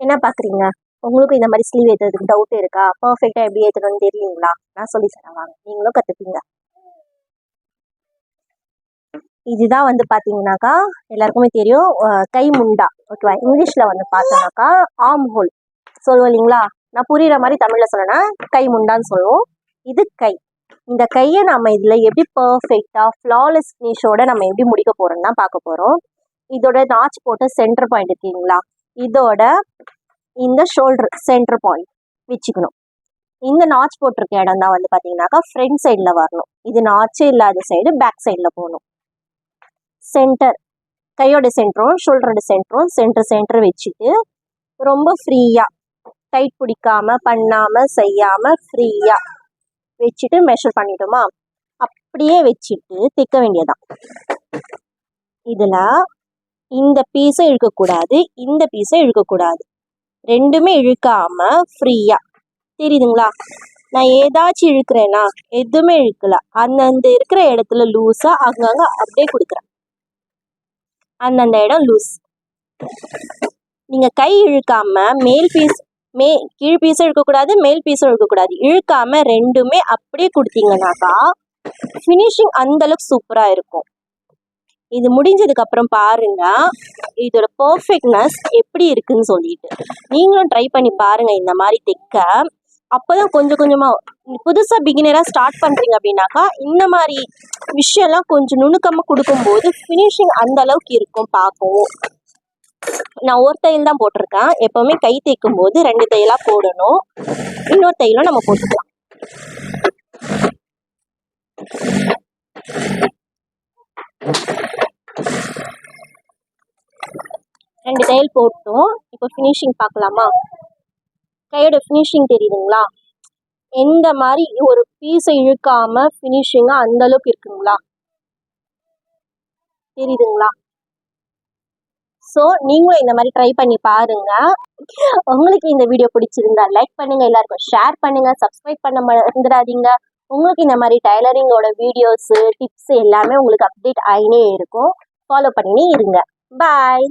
என்ன பார்க்குறீங்க? உங்களுக்கும் இந்த மாதிரி ஸ்லீவ் ஏற்றுறதுக்கு டவுட் இருக்கா? பர்ஃபெக்டாக எப்படி ஏற்றணும்னு தெரியலீங்களா? நான் சொல்லி தரேன் வாங்க, நீங்களும் கற்றுப்பீங்க. இதுதான் வந்து பார்த்தீங்கன்னாக்கா எல்லாருக்குமே தெரியும், கை முண்டா. ஓகேவா? இங்கிலீஷில் வந்து பார்த்தோன்னாக்கா ஆர்ம் ஹோல் சொல்லுவோம் இல்லைங்களா? நான் புரிகிற மாதிரி தமிழில் சொல்லணும்னா கை முண்டான்னு சொல்லுவோம். இது கை. இந்த கையை நம்ம இதில் எப்படி பர்ஃபெக்டாக ஃப்ளாலெஸ் ஃபினிஷோட நம்ம எப்படி முடிக்க போகிறோம்னு தான் பார்க்க போகிறோம். இதோட நாச் போட்ட சென்டர் பாயிண்ட் இருக்கீங்களா, இதோட இந்த ஷோல்டர் சென்டர் பாயிண்ட் வச்சுக்கணும். இந்த நாச் போட்டிருக்க இடம் தான் வந்து பார்த்தீங்கன்னாக்கா ஃப்ரண்ட் சைடில் வரணும். இது நாச்சே இல்லாத சைடு பேக் சைடில் போகணும். சென்டர், கையோட சென்டரும் ஷோல்டரோட சென்டரும் சென்டர் வச்சுட்டு ரொம்ப ஃப்ரீயாக டைட் பிடிக்காம பண்ணாமல் செய்யாமல் ஃப்ரீயாக வச்சுட்டு மெஷர் பண்ணிட்டோமா, அப்படியே வச்சுட்டு தைக்க வேண்டியதான். இதில் இந்த பீஸை இழுக்கக்கூடாது, இந்த பீஸை இழுக்கக்கூடாது, ரெண்டுமே இழுக்காம ஃப்ரீயாக. தெரியுதுங்களா? நான் ஏதாச்சும் இழுக்கிறேன்னா எதுவுமே இழுக்கல, அந்தந்த இருக்கிற இடத்துல லூஸாக அங்கங்கே அப்படியே கொடுக்குறேன். அந்தந்த இடம் லூஸ். நீங்கள் கை இழுக்காம மேல் பீஸ் கீழ் பீஸும் இழுக்கக்கூடாது, மேல் பீஸும் இழுக்கக்கூடாது, இழுக்காம ரெண்டுமே அப்படியே கொடுத்தீங்கன்னாக்கா ஃபினிஷிங் அந்தளவுக்கு சூப்பராக இருக்கும். இது முடிஞ்சதுக்கு அப்புறம் பாருங்க இதோட பர்ஃபெக்ட்னஸ் எப்படி இருக்குன்னு சொல்லிட்டு நீங்களும் ட்ரை பண்ணி பாருங்க இந்த மாதிரி தைக்க. அப்போதான் கொஞ்சம் கொஞ்சமாக புதுசாக பிகினராக ஸ்டார்ட் பண்ணுறீங்க அப்படின்னாக்கா இந்த மாதிரி விஷயம்லாம் கொஞ்சம் நுணுக்கமாக கொடுக்கும்போது ஃபினிஷிங் அந்த அளவுக்கு இருக்கும் பார்க்கவும். நான் ஒரு தையல் தான் போட்டிருக்கேன். எப்போவுமே கை தைக்கும் போது 2 தையலாக போடணும். இன்னொரு தையலும் நம்ம போட்டுக்கலாம். ரெண்டு தையல் போட்டோம். இப்போ ஃபினிஷிங் பார்க்கலாமா? கையோட ஃபினிஷிங் தெரியுதுங்களா? எந்த மாதிரி ஒரு பீஸை இழுக்காம ஃபினிஷிங்காக அந்த அளவுக்கு இருக்குங்களா? தெரியுதுங்களா? ஸோ நீங்களும் இந்த மாதிரி ட்ரை பண்ணி பாருங்க. உங்களுக்கு இந்த வீடியோ பிடிச்சிருந்தா லைக் பண்ணுங்க, எல்லாருக்கும் ஷேர் பண்ணுங்க, சப்ஸ்கிரைப் பண்ண மறந்துடாதீங்க. உங்களுக்கு இந்த மாதிரி டைலரிங்கோட வீடியோஸு டிப்ஸ் எல்லாமே உங்களுக்கு அப்டேட் ஆகினே இருக்கும். ஃபாலோ பண்ணினே இருங்க. பாய்.